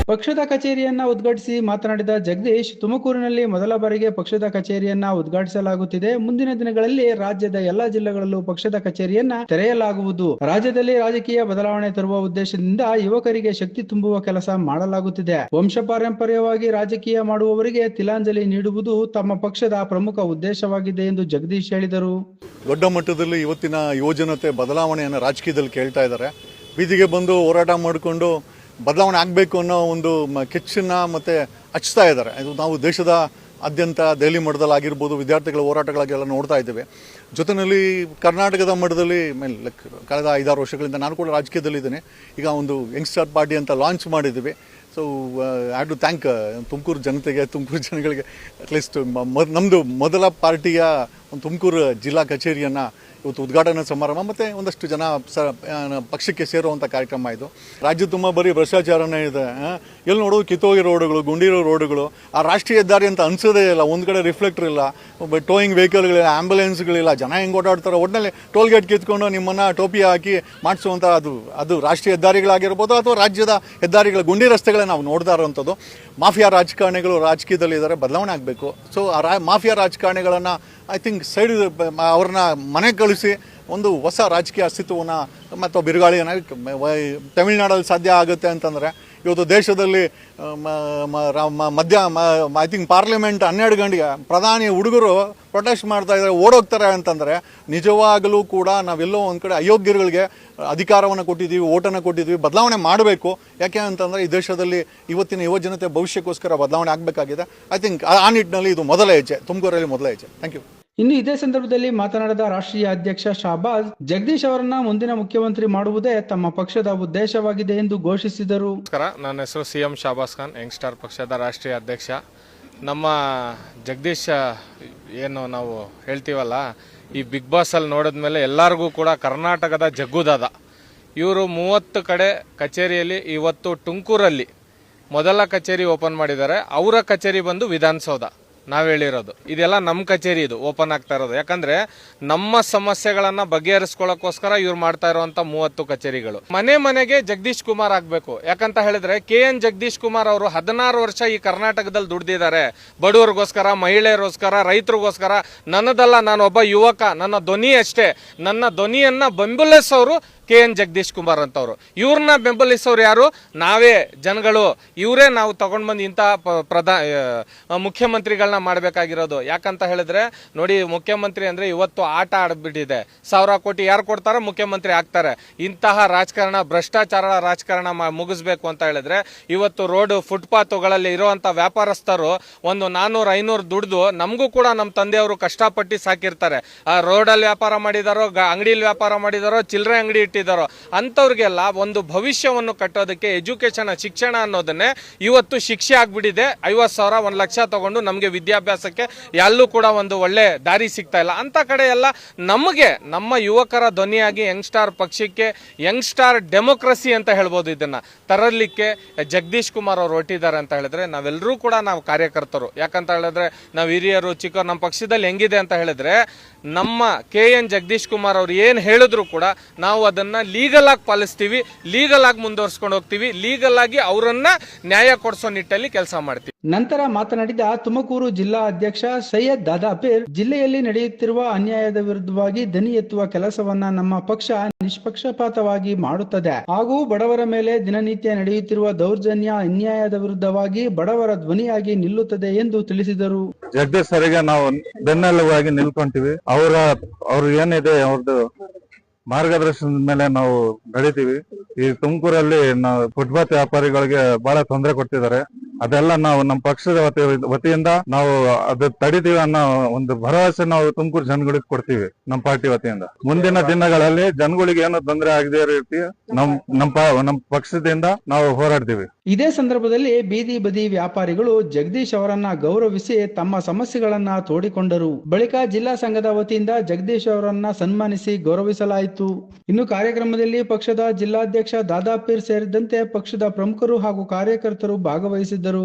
ಪಕ್ಷದ ಕಚೇರಿಯನ್ನ ಉದ್ಘಾಟಿಸಿ ಮಾತನಾಡಿದ ಜಗದೀಶ್, ತುಮಕೂರಿನಲ್ಲಿ ಮೊದಲ ಬಾರಿಗೆ ಪಕ್ಷದ ಕಚೇರಿಯನ್ನ ಉದ್ಘಾಟಿಸಲಾಗುತ್ತಿದೆ. ಮುಂದಿನ ದಿನಗಳಲ್ಲಿ ರಾಜ್ಯದ ಎಲ್ಲಾ ಜಿಲ್ಲೆಗಳಲ್ಲೂ ಪಕ್ಷದ ಕಚೇರಿಯನ್ನ ತೆರೆಯಲಾಗುವುದು. ರಾಜ್ಯದಲ್ಲಿ ರಾಜಕೀಯ ಬದಲಾವಣೆ ತರುವ ಉದ್ದೇಶದಿಂದ ಯುವಕರಿಗೆ ಶಕ್ತಿ ತುಂಬುವ ಕೆಲಸ ಮಾಡಲಾಗುತ್ತಿದೆ. ವಂಶಪಾರಂಪರ್ಯವಾಗಿ ರಾಜಕೀಯ ಮಾಡುವವರಿಗೆ ತಿಲಾಂಜಲಿ ನೀಡುವುದು ತಮ್ಮ ಪಕ್ಷದ ಪ್ರಮುಖ ಉದ್ದೇಶವಾಗಿದೆ ಎಂದು ಜಗದೀಶ್ ಹೇಳಿದರು. ದೊಡ್ಡ ಮಟ್ಟದಲ್ಲಿ ಇವತ್ತಿನ ಯುವಜನತೆ ಬದಲಾವಣೆಯನ್ನು ರಾಜಕೀಯದಲ್ಲಿ ಕೇಳ್ತಾ ಇದ್ದಾರೆ. ಬೀದಿಗೆ ಬಂದು ಹೋರಾಟ ಮಾಡಿಕೊಂಡು ಬದಲಾವಣೆ ಆಗಬೇಕು ಅನ್ನೋ ಒಂದು ಕೆಚ್ಚನ್ನ ಮತ್ತೆ ಹಚ್ತಾ ಇದ್ದಾರೆ. ಇದು ನಾವು ದೇಶದ ಆದ್ಯಂತ ದೆಹಲಿ ಮಟ್ಟದಲ್ಲಿ ಆಗಿರ್ಬೋದು, ವಿದ್ಯಾರ್ಥಿಗಳ ಹೋರಾಟಗಳಿಗೆಲ್ಲ ನೋಡ್ತಾ ಇದ್ದೇವೆ. ಜೊತೆಯಲ್ಲಿ ಕರ್ನಾಟಕದ ಮಟ್ಟದಲ್ಲಿ ಕಳೆದ 5-6 ವರ್ಷಗಳಿಂದ ನಾನು ಕೂಡ ರಾಜಕೀಯದಲ್ಲಿದ್ದೇನೆ. ಈಗ ಒಂದು ಯಂಗ್ಸ್ಟರ್ ಪಾರ್ಟಿ ಅಂತ ಲಾಂಚ್ ಮಾಡಿದ್ದೀವಿ. So have to thank Tumakuru ಜನತೆಗೆ, ತುಮಕೂರು ಜನಗಳಿಗೆ. ಅಟ್ಲೀಸ್ಟ್ ನಮ್ಮದು ಮೊದಲ ಪಾರ್ಟಿಯ ಒಂದು ತುಮಕೂರು ಜಿಲ್ಲಾ ಕಚೇರಿಯನ್ನು ಇವತ್ತು ಉದ್ಘಾಟನಾ ಸಮಾರಂಭ ಮತ್ತು ಒಂದಷ್ಟು ಜನ ಪಕ್ಷಕ್ಕೆ ಸೇರುವಂಥ ಕಾರ್ಯಕ್ರಮ ಇದು. ರಾಜ್ಯ ತುಂಬ ಬರೀ ಭ್ರಷ್ಟಾಚಾರನೇ ಇದೆ. ಎಲ್ಲಿ ನೋಡೋದು ಕಿತ್ತೋಗಿ ರೋಡುಗಳು, ಗುಂಡಿರೋ ರೋಡುಗಳು, ಆ ರಾಷ್ಟ್ರೀಯ ಹೆದ್ದಾರಿ ಅಂತ ಅನಿಸೋದೇ ಇಲ್ಲ. ಒಂದು ಕಡೆ ರಿಫ್ಲೆಕ್ಟರ್ ಇಲ್ಲ, ಟೋಯಿಂಗ್ ವೆಹಿಕಲ್ಗಳಿಲ್ಲ, ಆ್ಯಂಬುಲೆನ್ಸ್ಗಳಿಲ್ಲ, ಜನ ಹೆಂಗೆ ಓಡಾಡ್ತಾರೆ. ಒಟ್ಟಿನಲ್ಲಿ ಟೋಲ್ ಗೇಟ್ ಕಿತ್ಕೊಂಡು ನಿಮ್ಮನ್ನು ಟೋಪಿ ಹಾಕಿ ಮಾಡಿಸುವಂಥ ಅದು ರಾಷ್ಟ್ರೀಯ ಹೆದ್ದಾರಿಗಳಾಗಿರ್ಬೋದು ಅಥವಾ ರಾಜ್ಯದ ಹೆದ್ದಾರಿಗಳ ಗುಂಡಿ ರಸ್ತೆಗಳೇ ನಾವು ನೋಡ್ತಾ ಇರೋವಂಥದ್ದು. ಮಾಫಿಯಾ ರಾಜಕಾರಣಿಗಳು ರಾಜಕೀಯದಲ್ಲಿದ್ದಾರೆ, ಬದಲಾವಣೆ ಆಗಬೇಕು. ಸೊ ಆ ಮಾಫಿಯಾ ರಾಜಕಾರಣಿಗಳನ್ನು ಐ ಥಿಂಕ್ ಸೈಡ್ ಅವ್ರನ್ನ ಮನೆ ಕಳಿಸಿ ಒಂದು ಹೊಸ ರಾಜಕೀಯ ಅಸ್ತಿತ್ವವನ್ನು ಮತ್ತು ಬಿರುಗಾಳಿಯನ್ನು ತಮಿಳುನಾಡಲ್ಲಿ ಸಾಧ್ಯ ಆಗುತ್ತೆ ಅಂತಂದರೆ, ಇವತ್ತು ದೇಶದಲ್ಲಿ ಐ ಥಿಂಕ್ ಪಾರ್ಲಿಮೆಂಟ್ 12 ಗಂಟೆಗೆ ಪ್ರಧಾನಿ ಹುಡುಗರು ಪ್ರೊಟೆಸ್ಟ್ ಮಾಡ್ತಾ ಇದ್ದಾರೆ, ಓಡೋಗ್ತಾರೆ ಅಂತಂದರೆ ನಿಜವಾಗಲೂ ಕೂಡ ನಾವೆಲ್ಲೋ ಒಂದು ಕಡೆ ಅಯೋಗ್ಯರುಗಳಿಗೆ ಅಧಿಕಾರವನ್ನು ಕೊಟ್ಟಿದ್ದೀವಿ, ಓಟನ್ನು ಕೊಟ್ಟಿದ್ದೀವಿ. ಬದಲಾವಣೆ ಮಾಡಬೇಕು. ಯಾಕೆ ಅಂತಂದರೆ ಈ ದೇಶದಲ್ಲಿ ಇವತ್ತಿನ ಯುವಜನತೆ ಭವಿಷ್ಯಕ್ಕೋಸ್ಕರ ಬದಲಾವಣೆ ಆಗಬೇಕಾಗಿದೆ. ಐ ಥಿಂಕ್ ಆ ನಿಟ್ಟಿನಲ್ಲಿ ಇದು ಮೊದಲ ಹೆಜ್ಜೆ, ತುಮಕೂರಲ್ಲಿ ಮೊದಲ ಹೆಜ್ಜೆ. Thank you. ಇನ್ನು ಇದೇ ಸಂದರ್ಭದಲ್ಲಿ ಮಾತನಾಡಿದ ರಾಷ್ಟ್ರೀಯ ಅಧ್ಯಕ್ಷ ಶಾಬಾಜ್, ಜಗದೀಶ್ ಅವರನ್ನ ಮುಂದಿನ ಮುಖ್ಯಮಂತ್ರಿ ಮಾಡುವುದೇ ತಮ್ಮ ಪಕ್ಷದ ಉದ್ದೇಶವಾಗಿದೆ ಎಂದು ಘೋಷಿಸಿದರು. ನನ್ನ ಹೆಸರು CM ಶಾಬಾಜ್ ಖಾನ್, ಯಂಗ್ಸ್ಟಾರ್ ಪಕ್ಷದ ರಾಷ್ಟ್ರೀಯ ಅಧ್ಯಕ್ಷ. ನಮ್ಮ ಜಗದೀಶ್ ಏನು ನಾವು ಹೇಳ್ತೀವಲ್ಲ, ಈ ಬಿಗ್ ಬಾಸ್ ಅಲ್ಲಿ ನೋಡಿದ್ಮೇಲೆ ಎಲ್ಲರಿಗೂ ಕೂಡ ಕರ್ನಾಟಕದ ಜಗ್ಗುದಾದ. ಇವರು 30 ಕಡೆ ಕಚೇರಿಯಲ್ಲಿ ಇವತ್ತು ತುಮಕೂರಲ್ಲಿ ಮೊದಲ ಕಚೇರಿ ಓಪನ್ ಮಾಡಿದ್ದಾರೆ. ಅವರ ಕಚೇರಿ ಬಂದು ವಿಧಾನಸೌಧ. ನಾವು ಹೇಳಿರೋದು ಇದೆಲ್ಲ ನಮ್ಮ ಕಚೇರಿ, ಇದು ಓಪನ್ ಆಗ್ತಾ ಇರೋದು. ಯಾಕಂದ್ರೆ ನಮ್ಮ ಸಮಸ್ಯೆಗಳನ್ನ ಬಗೆಹರಿಸ್ಕೊಳ್ಳೋಕ್ಕೋಸ್ಕರ ಇವ್ರು ಮಾಡ್ತಾ ಇರುವಂತ 30 ಕಚೇರಿಗಳು. ಮನೆ ಮನೆಗೆ ಜಗದೀಶ್ ಕುಮಾರ್ ಆಗ್ಬೇಕು. ಯಾಕಂತ ಹೇಳಿದ್ರೆ KN ಜಗದೀಶ್ ಕುಮಾರ್ ಅವರು 16 ವರ್ಷ ಈ ಕರ್ನಾಟಕದಲ್ಲಿ ದುಡ್ದಿದ್ದಾರೆ. ಬಡವರಿಗೋಸ್ಕರ, ಮಹಿಳೆಯರಿಗೋಸ್ಕರ, ರೈತರಿಗೋಸ್ಕರ. ನನ್ನದಲ್ಲ, ನಾನೊಬ್ಬ ಯುವಕ, ನನ್ನ ಧ್ವನಿ ಅಷ್ಟೇ. ನನ್ನ ಧ್ವನಿಯನ್ನ ಬೆಂಬಲಿಸೋರು KN ಜಗದೀಶ್ ಕುಮಾರ್ ಅಂತವ್ರು. ಇವ್ರನ್ನ ಬೆಂಬಲಿಸೋರು ಯಾರು? ನಾವೇ ಜನಗಳು. ಇವರೇ ನಾವು ತಗೊಂಡ್ ಬಂದು ಇಂಥ ಮುಖ್ಯಮಂತ್ರಿಗಳನ್ನ ಮಾಡಬೇಕಾಗಿರೋದು. ಯಾಕಂತ ಹೇಳಿದ್ರೆ ನೋಡಿ, ಮುಖ್ಯಮಂತ್ರಿ ಅಂದ್ರೆ ಇವತ್ತು ಆಟ ಆಡ್ಬಿಟ್ಟಿದೆ. 1000 ಕೋಟಿ ಯಾರು ಕೊಡ್ತಾರೋ ಮುಖ್ಯಮಂತ್ರಿ ಆಗ್ತಾರೆ. ಇಂತಹ ರಾಜಕಾರಣ, ಭ್ರಷ್ಟಾಚಾರ ರಾಜಕಾರಣ ಮುಗಿಸ್ಬೇಕು ಅಂತ ಹೇಳಿದ್ರೆ ಇವತ್ತು ರೋಡ್ ಫುಟ್ಪಾತ್ಗಳಲ್ಲಿ ಇರುವಂತ ವ್ಯಾಪಾರಸ್ಥರು ಒಂದು 400-500 ದುಡ್ದು ನಮಗೂ ಕೂಡ ನಮ್ಮ ತಂದೆಯವರು ಕಷ್ಟಪಟ್ಟು ಸಾಕಿರ್ತಾರೆ. ಆ ರೋಡಲ್ಲಿ ವ್ಯಾಪಾರ ಮಾಡಿದಾರೋ, ಅಂಗಡಿಯಲ್ಲಿ ವ್ಯಾಪಾರ ಮಾಡಿದಾರೋ, ಚಿಲ್ಲರೆ ಅಂಗಡಿ ಇಟ್ಟಿದ್ದಾರೋ ಅಂತವ್ರಿಗೆಲ್ಲ ಒಂದು ಭವಿಷ್ಯವನ್ನು ಕಟ್ಟೋದಕ್ಕೆ ಎಜುಕೇಶನ್, ಶಿಕ್ಷಣ ಅನ್ನೋದನ್ನೇ ಇವತ್ತು ಶಿಕ್ಷೆ ಆಗ್ಬಿಟ್ಟಿದೆ. 50,000 1 ಲಕ್ಷ ತಗೊಂಡು ನಮಗೆ ವಿದ್ಯಾಭ್ಯಾಸಕ್ಕೆ ಎಲ್ಲೂ ಕೂಡ ಒಂದು ಒಳ್ಳೆ ದಾರಿ ಸಿಗ್ತಾ ಇಲ್ಲ. ಅಂತ ಕಡೆ ಎಲ್ಲ ನಮಗೆ, ನಮ್ಮ ಯುವಕರ ಧ್ವನಿಯಾಗಿ ಯಂಗ್ಸ್ಟಾರ್ ಪಕ್ಷಕ್ಕೆ, ಯಂಗ್ಸ್ಟಾರ್ ಡೆಮೋಕ್ರಸಿ ಅಂತ ಹೇಳ್ಬೋದು, ಇದನ್ನ ತರಲಿಕ್ಕೆ ಜಗದೀಶ್ ಕುಮಾರ್ ಅವರು ಹೊರಟಿದ್ದಾರೆ ಅಂತ ಹೇಳಿದ್ರೆ ನಾವೆಲ್ಲರೂ ಕೂಡ ನಾವು ಕಾರ್ಯಕರ್ತರು. ಯಾಕಂತ ಹೇಳಿದ್ರೆ ನಾವು ಹಿರಿಯರು, ಚಿಕ್ಕವರು, ನಮ್ಮ ಪಕ್ಷದಲ್ಲಿ ಹೆಂಗಿದೆ ಅಂತ ಹೇಳಿದ್ರೆ ನಮ್ಮ KN ಜಗದೀಶ್ ಕುಮಾರ್ ಅವ್ರು ಏನು ಹೇಳಿದ್ರು ಕೂಡ ನಾವು ಅದನ್ನ ಲೀಗಲ್ ಆಗಿ ಪಾಲಿಸ್ತೀವಿ, ಲೀಗಲ್ ಆಗಿ ಮುಂದುವರ್ಸ್ಕೊಂಡು ಹೋಗ್ತೀವಿ, ಲೀಗಲ್ ಆಗಿ ಅವರನ್ನ ನ್ಯಾಯ ಕೊಡಿಸೋ ನಿಟ್ಟಲ್ಲಿ ಕೆಲಸ ಮಾಡ್ತೀವಿ. ನಂತರ ಮಾತನಾಡಿದ ತುಮಕೂರು ಜಿಲ್ಲಾ ಅಧ್ಯಕ್ಷ ಸೈಯದ್ ದಾದಾಪೀರ್, ಜಿಲ್ಲೆಯಲ್ಲಿ ನಡೆಯುತ್ತಿರುವ ಅನ್ಯಾಯದ ವಿರುದ್ಧವಾಗಿ ದನಿ ಎತ್ತುವ ಕೆಲಸವನ್ನ ನಮ್ಮ ಪಕ್ಷ ನಿಷ್ಪಕ್ಷಪಾತವಾಗಿ ಮಾಡುತ್ತದೆ ಹಾಗೂ ಬಡವರ ಮೇಲೆ ದಿನನಿತ್ಯ ನಡೆಯುತ್ತಿರುವ ದೌರ್ಜನ್ಯ, ಅನ್ಯಾಯದ ವಿರುದ್ಧವಾಗಿ ಬಡವರ ಧ್ವನಿಯಾಗಿ ನಿಲ್ಲುತ್ತದೆ ಎಂದು ತಿಳಿಸಿದರು. ಜಗದೀಶ್ ಸರಿಗೆ ನಾವು ಬೆನ್ನೆಲುಬಾಗಿ ನಿಲ್ಕೊಂತೀವಿ. ಅವ್ರು ಏನಿದೆ ಅವ್ರದ್ದು ಮಾರ್ಗದರ್ಶನದ ಮೇಲೆ ನಾವು ನಡೀತೀವಿ. ಈ ತುಮಕೂರಲ್ಲಿ ನಾವು ಫುಟ್ಪಾತ್ ವ್ಯಾಪಾರಿಗಳಿಗೆ ಬಹಳ ತೊಂದರೆ ಕೊಡ್ತಿದ್ದಾರೆ. ಅದೆಲ್ಲ ನಾವು ನಮ್ಮ ಪಕ್ಷದ ವತಿಯಿಂದ ನಾವು ಅದು ತಡಿತೀವಿ ಅನ್ನೋ ಒಂದು ಭರವಸೆ ನಾವು ತುಮಕೂರು ಜನಗಳಿಗೆ ಕೊಡ್ತೀವಿ. ನಮ್ಮ ಪಾರ್ಟಿ ವತಿಯಿಂದ ಮುಂದಿನ ದಿನಗಳಲ್ಲಿ ಜನಗಳಿಗೆ ಏನು ತೊಂದರೆ ಆಗದೇ ರೀತಿ ನಮ್ಮ ಪಕ್ಷದಿಂದ ನಾವು ಹೋರಾಡ್ತೀವಿ. ಇದೇ ಸಂದರ್ಭದಲ್ಲಿ ಬೀದಿ ಬದಿ ವ್ಯಾಪಾರಿಗಳು ಜಗದೀಶ್ ಅವರನ್ನ ಗೌರವಿಸಿ ತಮ್ಮ ಸಮಸ್ಯೆಗಳನ್ನ ತೋಡಿಕೊಂಡರು. ಬಳಿಕ ಜಿಲ್ಲಾ ಸಂಘದ ವತಿಯಿಂದ ಜಗದೀಶ್ ಅವರನ್ನ ಸನ್ಮಾನಿಸಿ ಗೌರವಿಸಲಾಯಿತು. ಇನ್ನು ಕಾರ್ಯಕ್ರಮದಲ್ಲಿ ಪಕ್ಷದ ಜಿಲ್ಲಾಧ್ಯಕ್ಷ ದಾದಾಪೀರ್ ಸೇರಿದಂತೆ ಪಕ್ಷದ ಪ್ರಮುಖರು ಹಾಗೂ ಕಾರ್ಯಕರ್ತರು ಭಾಗವಹಿಸಿದ್ದರು.